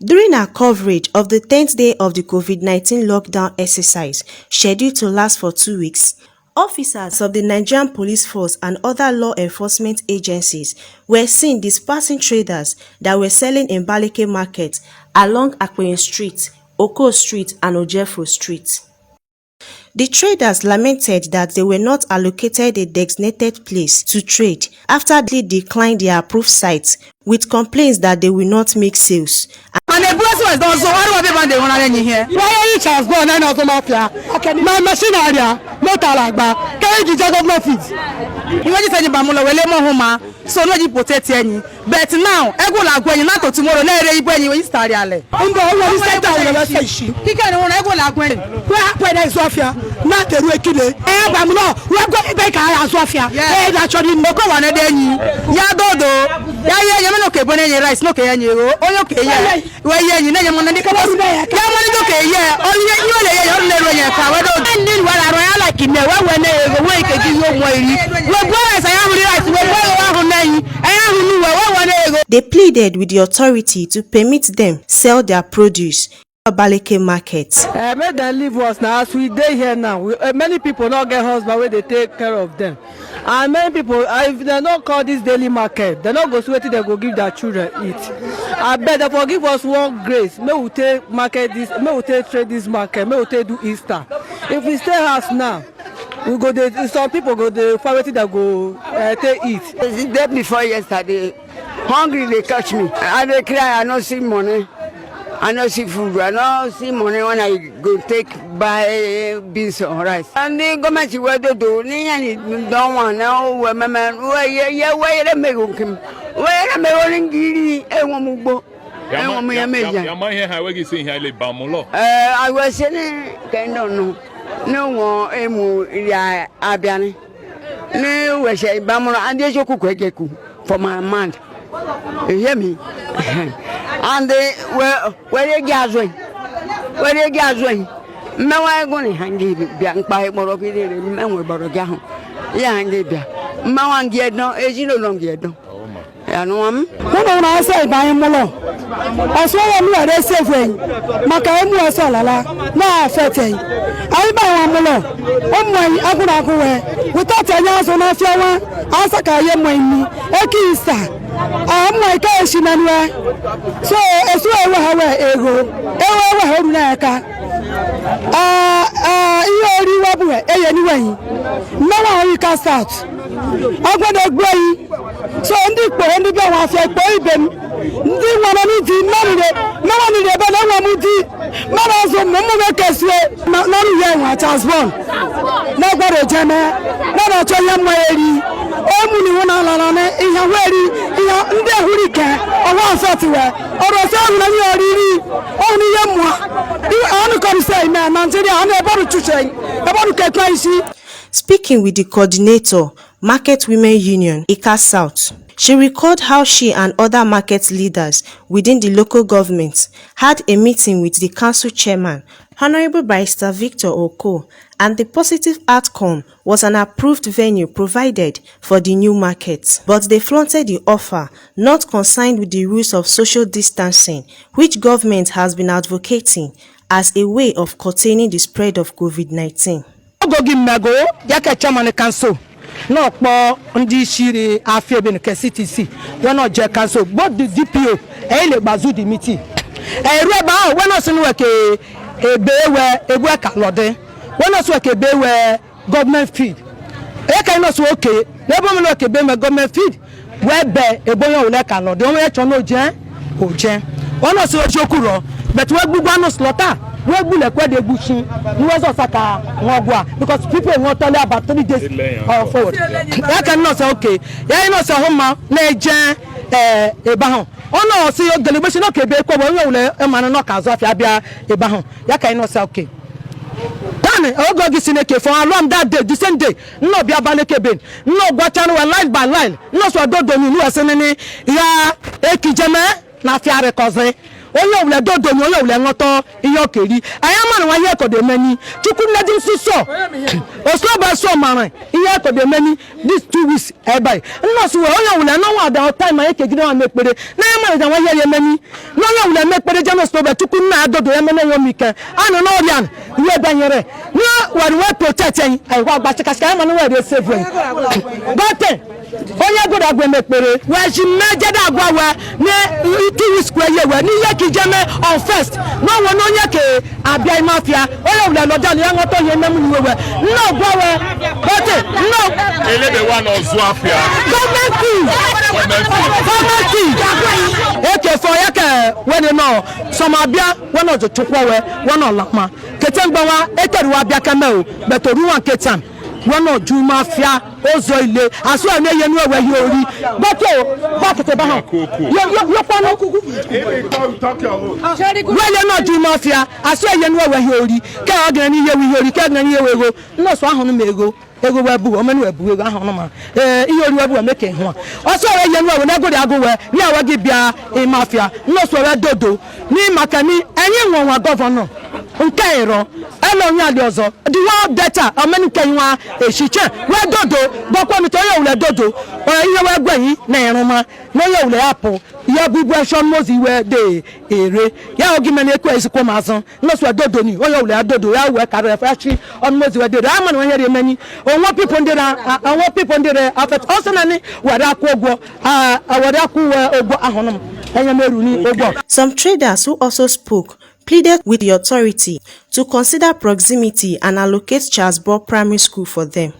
During our coverage of the 10th day of the COVID-19 lockdown exercise, scheduled to last for 2 weeks, officers of the Nigerian Police Force and other law enforcement agencies were seen dispersing traders that were selling in Baleke Market along Akpeyin Street, Oko Street and Ojefo Street. The traders lamented that they were not allocated a designated place to trade after they declined their approved sites with complaints that they will not make sales. And the boss was done, so why do they want to here? Why each has gone and also mafia? My machine area, not alagba. Can you just have no feet? You want to say Bamulo, we let Mohoma, so no you protect any. But now, I go like when you not tomorrow, let it when you start yale. He can't own I go like when I Sofia, not a regular. Eh, Bamulo, we are going to make a Sofia. Eh, actually, no go on a day. Yadodo, yeah, okay, but any rice, no can you? Oh, okay, yeah. Where you know, you're going to come out. Yeah, oh, you're never yet. I need what I like in there when they wake again. They pleaded with the authority to permit them sell their produce at Baleke Market. Make them leave us now. As we day here now, many people not get husband where they take care of them, and many people, if they not call this daily market, they not go sweat they go give their children eat. I bet they forgive us one grace. May we take market this, may we take trade this market, may we take do Easter. If we stay house now, we go there. Some people go the family that go take eat. The day before yesterday, hungry they catch me. I dey cry. I don't see money. I don't see food. I don't see money when I go take buy beans or rice. And they go match where they do. They don't want now. Where my man, where they make him. Where they make him giddy. I was saying, kind of no. No more emu ya abiani. No we say Bamulo and they joku kwegeku for my man. You hear me? And they where they gathering. Where they gathering. Me wa go ni hangi bia npa moro bi de me we boro ga ho. Ya hangi bia. Me wa ngi edon eji no long edon. Ya no am. No na say Bamulo. Aso wa mi ade safe maka emu aso lala na afete. Ayi Bamulo. Omo aguna kuwe. Without anya so na fia wa asaka ye moimi. Eki Easter. Am ka eshinanwe. So esu ewe hawe ego. Ewe horu na aka. Iyo ori wabu eye ni weyin. Nawa ori ka start. Agbodo gbo yi. So ndi po ndi be wa fe gbo ibem. Ndi wana ni di mama ni de be na wa mu di. Mama so mo mo keswe. Na ni ye wa transform. Na gboro jeme. Na na to ye mo eri. Emu ni wona lala ne iya weri iya ndi hurike. Owa so we. Oro so na ni oriri. Oni ye mo. I come say na Nigeria and about to change. About to get Speaking with the coordinator, Market Women Union, Ika South, she recalled how she and other market leaders within the local government had a meeting with the council chairman, Honorable Barrister Victor Oko, and the positive outcome was an approved venue provided for the new market. But they flaunted the offer, not concerned with the rules of social distancing, which government has been advocating as a way of containing the spread of COVID-19. Go give me go, yake chairman council. No po ndi shiri afie be no CTC. We no je council, but the DPO e le gbazu the meeting. Ere ba we no sunu ke ebewe ebu ka lode. We no so ke ebewe government feed. E ka no so okay. Le bo me no ke be me government feed. We be eboyan o le ka lode. Won e cho no je o je. Won no so jokuro, but we gbugba no slaughter. We bule kwa de bushin we so saka ngogwa because people want to about 3 days forward. Ya can not say okay. Ya no say homa na eje eba ho. Ono say your deliberation okay be kwa we wule e man no ka zo afia bia eba ho. Ya can not say okay. Tani o go gi sineke for along that day the same day no bia Baleke ben no gwa chanu line by line no so do do ni ase ni ya ekijeme na afia rekoze onye wule dodo ni onye wule ngoto ihe okeri anya ma na ihe ko de mani chukwu nadi nsuso oslo ba so mara ihe ko de mani this 2 weeks ebai nno so onye wule no wa da time ma yeke gide wa mekpere na ya ma da wa ye mani no onye wule mekpere je no so ba chukwu na dodo ya mene yo mike ano no rian ihe banyere no wa we protect yin ai wa gba chikasika ma no we dey save yin but onye goda gwe mekpere we ji meje da gwa we ni 2 weeks kwe ye we ni ye ki jeme on first no won onye ke abia mafia onye wule lo dan ya ngoto ye memu ni we no gwa we but no elebe wa no zu afia government eke for ya ke when no some abia when no tukwa we when no lakma ketengba wa eteru abia kama o but oruwan ketan wono ju mafia ozo ile aso ene yenu ewe yori boto bakete ba han yo pano wele no ju mafia aso yenu ewe yori ke ogan ni yewi yori ke ogan ni yewe no so ahun mego ego webu omenu webu ego ahun ma iyori webu meke ho oso we yenu ewe na godi ago we ni awagi bia e mafia no so we dodo ni makani enyi won governor nke iro elo nya de ozo the world data amenu kenwa echiche we dodo bokwa mi to ye wule dodo iye we gbeyin na irunma no ye wule apo ye bubu eshon mozi we de ere ya ogi me na ku esiko mazan no so dodo ni o ye wule dodo ya we kare fashi on mozi we de amanu we ye mani onwo people ndere afet also na ni wada ku ogwo wada ku ogwo ahonum enye meru ni ogwo. Some traders who also spoke pleaded with the authority to consider proximity and allocate Charles Ball Primary School for them.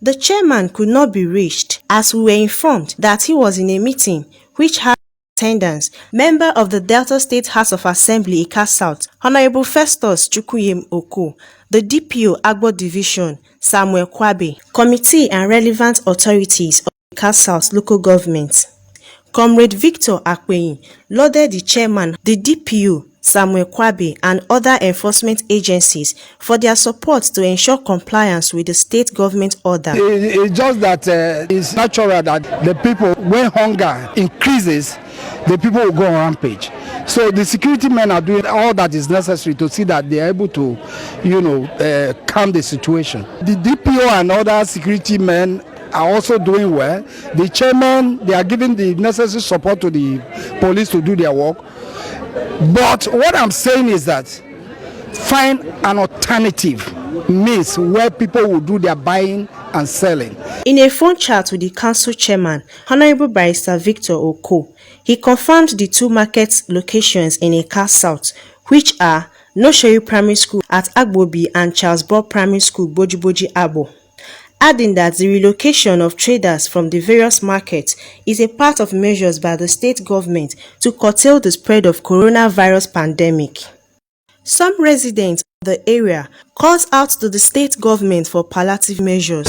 The chairman could not be reached as we were informed that he was in a meeting which had attendance, member of the Delta State House of Assembly Ika South, Honorable Festus Chukuyem Oko, the DPO Agbor Division, Samuel Kwabe, committee and relevant authorities of Ika South local government. Comrade Victor Akweyin lauded the chairman, the DPO, Samuel Kwabe, and other enforcement agencies for their support to ensure compliance with the state government order. It's just that it's natural that the people, when hunger increases, the people will go on rampage. So the security men are doing all that is necessary to see that they are able to, calm the situation. The DPO and other security men are also doing well. The chairman, they are giving the necessary support to the police to do their work. But what I'm saying is that find an alternative means where people will do their buying and selling. In a phone chat with the council chairman, Honorable Barrister Victor Oko, he confirmed the 2 market locations in Ika South, which are Nosheri Primary School at Agbobi and Charles Ball Primary School, Bojiboji Abo, adding that the relocation of traders from the various markets is a part of measures by the state government to curtail the spread of coronavirus pandemic. Some residents of the area calls out to the state government for palliative measures.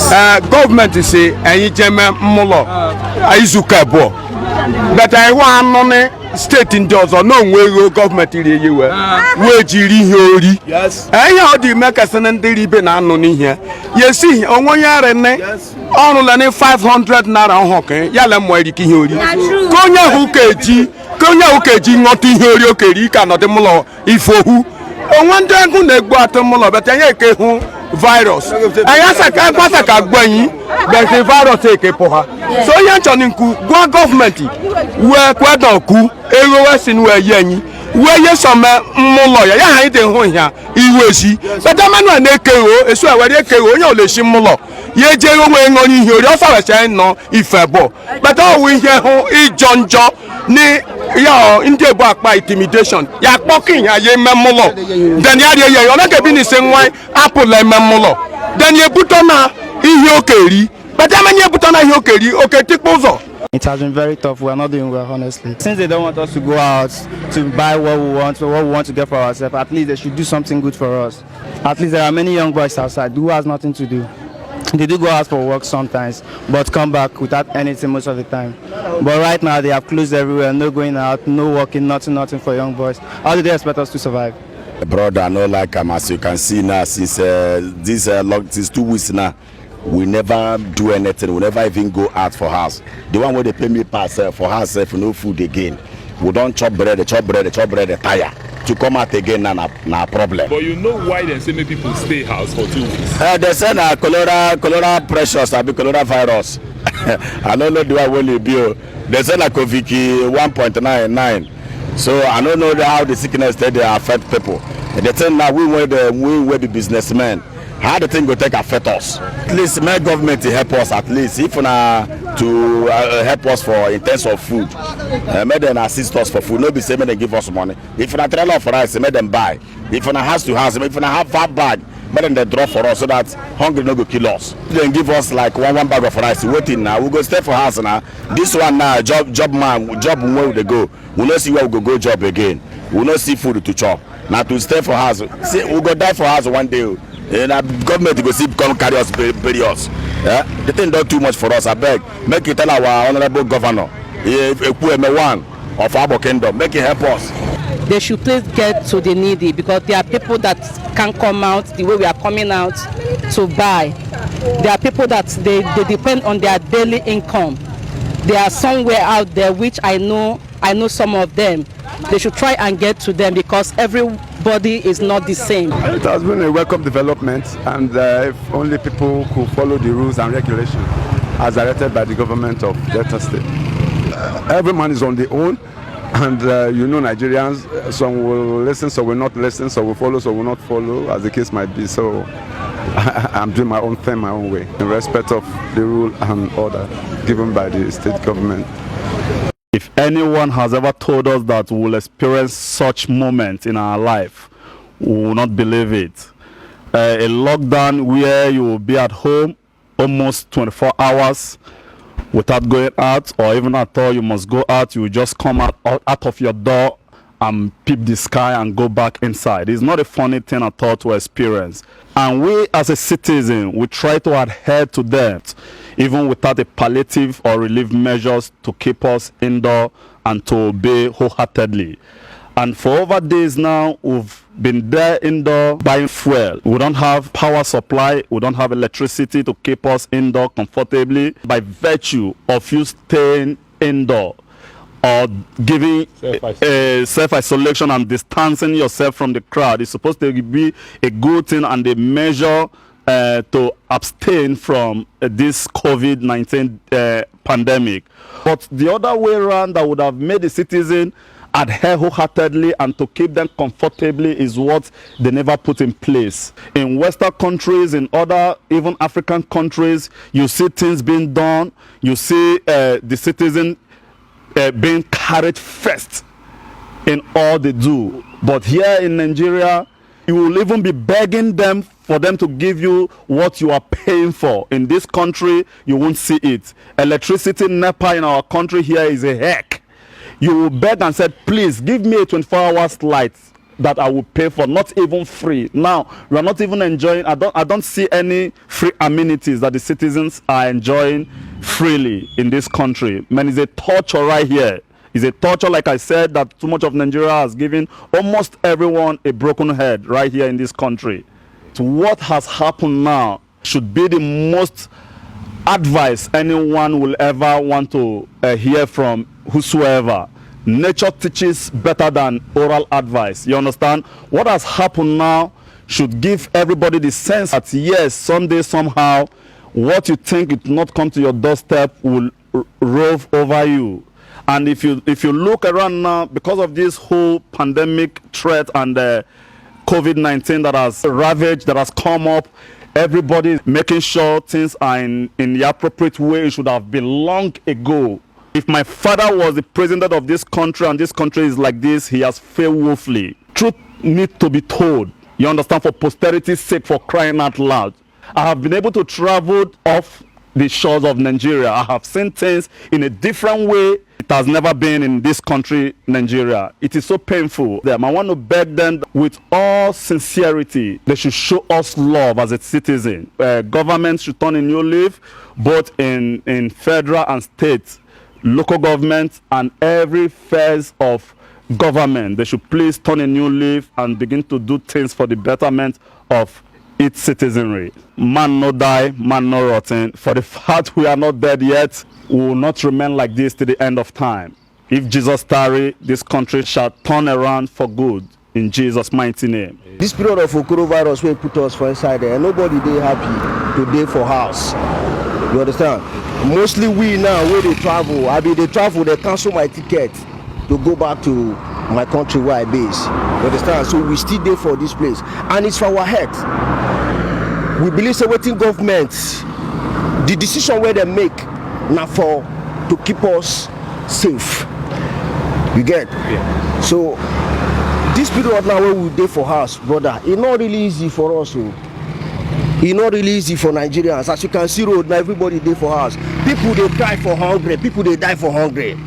Government say enyi jeme mulo aizuka bo but I want money state in dozo no nwe government iri yewe we jiri ihe ori enyi odi make sene ndiri be na anu ni here yesi onwo yare ne onu le ni 500 naira hokan ya le mo iri ki ihe ori konya hu keji ngoti ihe ori okeri ka no de mulo ifohu onwo ndengu na egbo atomulo but enye ke hu virus ayasa ka kwasa ka gbanyin but the virus eke poha so yan choninku gwa government we kwedo ku ero we sinu we yanyin we ye some mulo ya han de hu ya iwe si but amanu na eke o esu awere eke o yan o le si mulo ye je o we ngoni hi ori o sa we se no ifebo but o we here hu ijonjo ni yo inde bo apa intimidation ya pokin ya ye memulo then ya ye yo na ke bi ni se nwan apple memulo then ye butona ihe okeri but amanye butona ihe okeri oketikpuzo. It has been very tough. We are not doing well, honestly. Since they don't want us to go out to buy what we want to get for ourselves, at least they should do something good for us. At least there are many young boys outside who has nothing to do. They do go out for work sometimes, but come back without anything most of the time. But right now they have closed everywhere, no going out, no working, nothing for young boys. How do they expect us to survive? Brother, no like as you can see now, since since 2 weeks now, we never do anything. We never even go out for house. The one where they pay me pass for house for no food again. We don't chop bread, tire. To come out again na problem. But you know why they say make people stay house for 2 weeks? They say na cholera precious, abi cholera virus. I don't know the one will be. They say na COVID 1.99. So I don't know how the sickness they affect people. They say now we will be businessmen. How the thing go take affect us? At least my government to help us. At least if na to help us for in terms of food, make them assist us for food. No be say make them give us money. If na trailer for us, make them buy. If na house to house, if na have fat bag, make them they drop for us so that hungry no go kill us. Then give us like one bag of rice. Waiting now, we go stay for house now. This one now job where we dey go. We no see where we go job again. We no see food to chop. Now to stay for house, see we go die for house one day. And government go see come carry us, bury us. Yeah? The thing done too much for us. I beg, make it tell our honorable governor, one of our kingdom, make it help us. They should please get to the needy, because there are people that can't come out the way we are coming out to buy. There are people that they depend on their daily income. They are somewhere out there, which I know some of them. They should try and get to them, because everybody is not the same. It has been a welcome development, and if only people could follow the rules and regulations as directed by the government of Delta State. Every man is on their own, and you know Nigerians, some will listen, some will not listen, some will follow, some will not follow, as the case might be. So I'm doing my own thing my own way, in respect of the rule and order given by the state government. If anyone has ever told us that we will experience such moments in our life, we will not believe it. A lockdown where you will be at home almost 24 hours without going out, or even at all you must go out, you will just come out of your door and peep the sky and go back inside. It's not a funny thing at all to experience. And we as a citizen, we try to adhere to that, even without a palliative or relief measures to keep us indoor and to obey wholeheartedly. And for over days now, we've been there indoor buying fuel. We don't have power supply. We don't have electricity to keep us indoor comfortably. By virtue of you staying indoor or giving self-isolation and distancing yourself from the crowd, it's supposed to be a good thing and a measure to abstain from this COVID-19 pandemic. But the other way around that would have made the citizen adhere wholeheartedly and to keep them comfortably is what they never put in place. In Western countries, in other even African countries, you see things being done. You see the citizen being carried first in all they do. But here in Nigeria, you will even be begging them for them to give you what you are paying for. In this country, you won't see it. Electricity, NEPA in our country here is a heck. You will beg and say, please give me a 24-hour light that I will pay for, not even free. Now, we are not even enjoying, I don't see any free amenities that the citizens are enjoying freely in this country. Man, it's a torture right here. It's a torture, like I said, that too much of Nigeria has given almost everyone a broken head right here in this country. So what has happened now should be the most advice anyone will ever want to hear from whosoever. Nature teaches better than oral advice. You understand? What has happened now should give everybody the sense that yes, someday, somehow, what you think it not come to your doorstep will rove over you. And if you look around now, because of this whole pandemic threat and COVID-19 that has ravaged, that has come up, everybody is making sure things are in the appropriate way. It should have been long ago. If my father was the president of this country and this country is like this, he has failed woefully. Truth needs to be told. You understand? For posterity's sake, for crying out loud. I have been able to travel off the shores of Nigeria. I have seen things in a different way. It has never been in this country, Nigeria. It is so painful. I want to beg them with all sincerity, they should show us love as a citizen. Government should turn a new leaf, both in federal and state. local government and every phase of government, they should please turn a new leaf and begin to do things for the betterment of its citizenry. Man no die, man no rotten. For the fact we are not dead yet, we will not remain like this to the end of time. If Jesus tarry, this country shall turn around for good. In Jesus' mighty name. This period of coronavirus will put us for inside there. Nobody they happy today for house. You understand? Mostly we now where they travel. They travel, they cancel my ticket to go back to my country where I base. You understand? So we still there for this place. And it's for our head. We believe so waiting government, the decision where they make now for to keep us safe. You get? Yeah. So this period now where we dey for house, brother, it's not really easy for us. It's not really easy for Nigerians. As you can see road now, everybody dey for house. People they cry for hungry, people they die for hungry.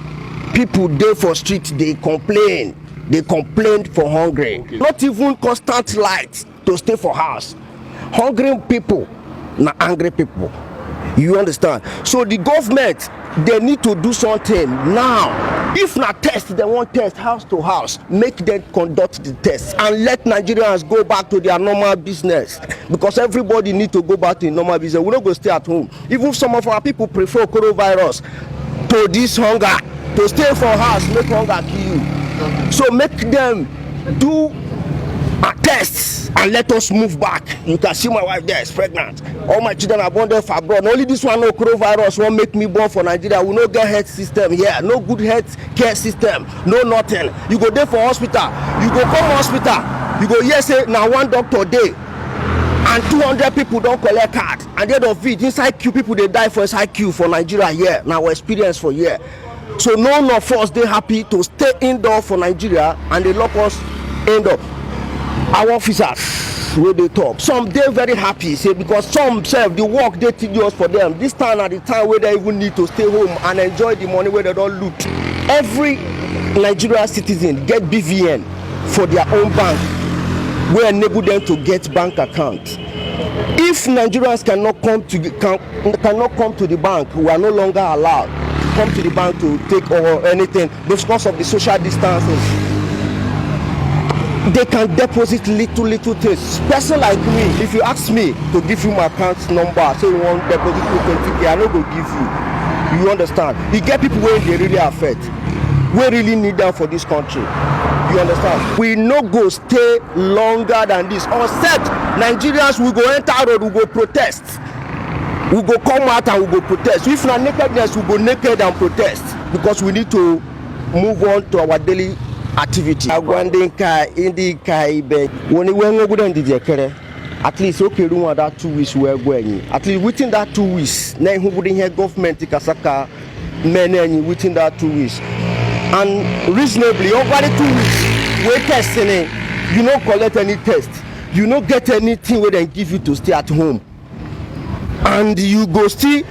People dey for street, they complain. They complain for hungry. Okay. Not even constant light to stay for house. Hungry people, not angry people. You understand? So the government, they need to do something now. If not test, they want test house to house. Make them conduct the test and let Nigerians go back to their normal business. Because everybody need to go back to normal business. We don't go stay at home. Even some of our people prefer coronavirus to this hunger. To stay for house, make hunger kill you. So make them do a test and let us move back. You can see my wife there is pregnant. All my children are born there for abroad. Only this one no coronavirus won't make me born for Nigeria. We no get health system here. No good health care system. No nothing. You go there for hospital. You go come hospital. You go here say now one doctor day. And 200 people don't collect card. And the end of it, inside queue people they die for inside queue for Nigeria here. Now our experience for here. So none of us they happy to stay indoor for Nigeria and they lock us indoor. Our officers where they talk, some they very happy say because some self the work they tedious for them. This time at the time where they even need to stay home and enjoy the money where they don't loot. Every Nigerian citizen get BVN for their own bank where enable them to get bank account. If Nigerians cannot come to the bank, we are no longer allowed to come to the bank to take or anything because of the social distancing. They can deposit little things. Person like me, if you ask me to give you my account number, say you want deposit 20K, I no go give you. You understand? You get people where they really affect, we really need them for this country. You understand? We no go stay longer than this. Except Nigerians will go enter road, we go protest. We go come out and we go protest. If not nakedness, we go naked and protest because we need to move on to our daily activity. At least okay, that 2 weeks we're going. At least within that 2 weeks, now who wouldn't hear government Kasaka men within that 2 weeks. And reasonably over the 2 weeks, we're testing it. You don't collect any test. You don't get anything where they give you to stay at home. And you go still,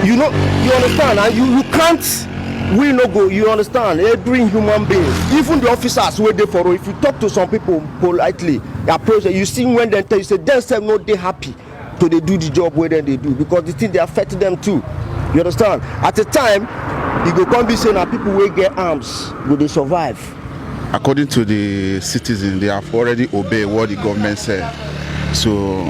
you understand, and you can't. We no go, you understand, every human being, even the officers where they for, if you talk to some people politely, approach them, you see when they tell you, say, themselves not they happy to they do the job where they do, because the thing they affect them too. You understand? At the time, you go come be saying that people will get arms, will they survive? According to the citizens, they have already obeyed what the government said. So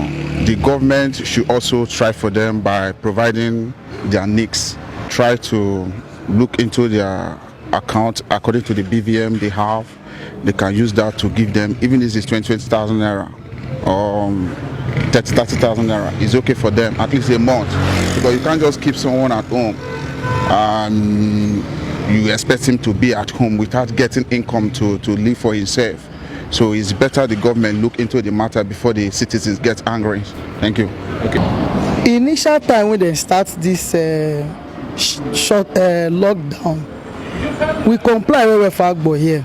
the government should also try for them by providing their NICs, try to look into their account according to the BVM they have. They can use that to give them, even if it's 20,000 naira or 30,000 naira, it's okay for them at least a month, because you can't just keep someone at home and you expect him to be at home without getting income to live for himself. So it's better the government look into the matter before the citizens get angry. Thank you. Okay. Initial time when they start this short lockdown, we comply with agbor here.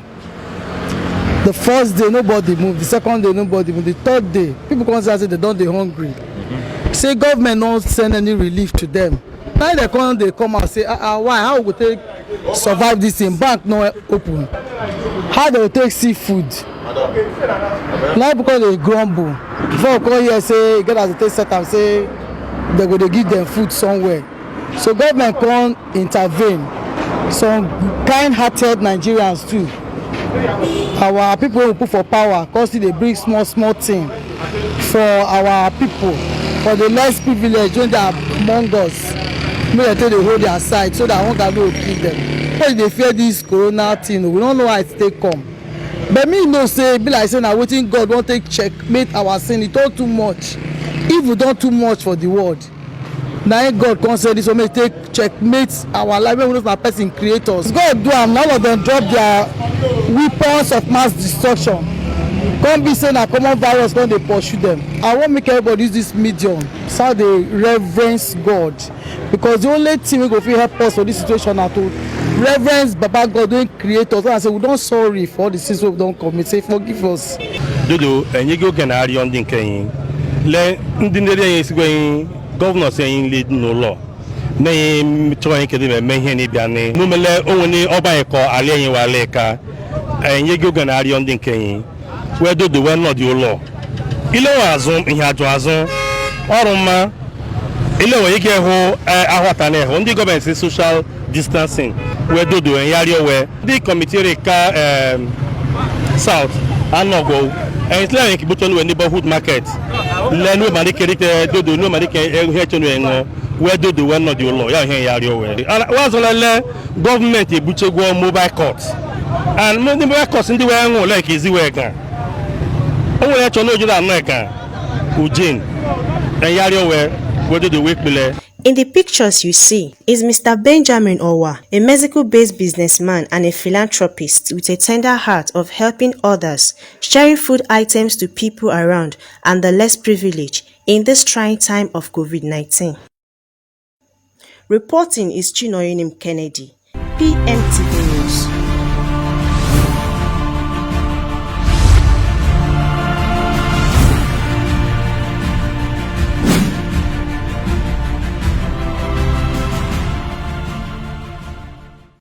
The first day nobody moved, the second day nobody moved, the third day people come say they don't, they hungry. Say government not send any relief to them. Now they come and say why, how we take survive this in bank not open, how they will take seafood. Now because they grumble, before we come here say get as they take set and say they go to give them food somewhere. So government can intervene. Some kind-hearted Nigerians too. Our people who put for power, cause they bring small thing for our people, for the less privileged when they are among us. Make they hold their side so that one can go kill them. Because they fear this corona thing, we don't know how it take come. But me no say be like saying na wetin God wan take checkmate our sin. It all too much. If we don too much for the world, na God come say this one make take checkmate our life. Make we know na person create us. God do am. All of them drop their weapons of mass destruction. Come be say na common virus don dey pursue them. I wan make everybody use this medium so they reverence God, because the only thing wey go fit help us for this situation na to reverence Baba God wey create us. And say we don sorry for all the sins wey we don commit. Say forgive us. Dodo enye go gana ari on din kan le ndi ndere yin sigwe yin governor say yin lead no law na yin to yin kede me hin ni bia ni no mele ohun ni oba eko ale yin wa leka enye go gana ari on din kan we dodo we no di law ile wa azun ihe ajo azun orun ile wo yige ho ahwata na ho ndi government say social distancing we dodo en yari owe di committee re ka south anogo en isla yin kibuto no neighborhood market le no mari kerite dodo no mari ke he chenu en we dodo we no di law ya hen yari owe wa zo le government ebuchegwo mobile court and mobile court ndi we en like izi we gan o we cho no jura na kan ujin en yari owe. In the pictures you see is Mr. Benjamin Owa, a Mexico-based businessman and a philanthropist with a tender heart of helping others, sharing food items to people around and the less privileged in this trying time of COVID-19. Reporting is Chinoyenim Kennedy, PMTV News.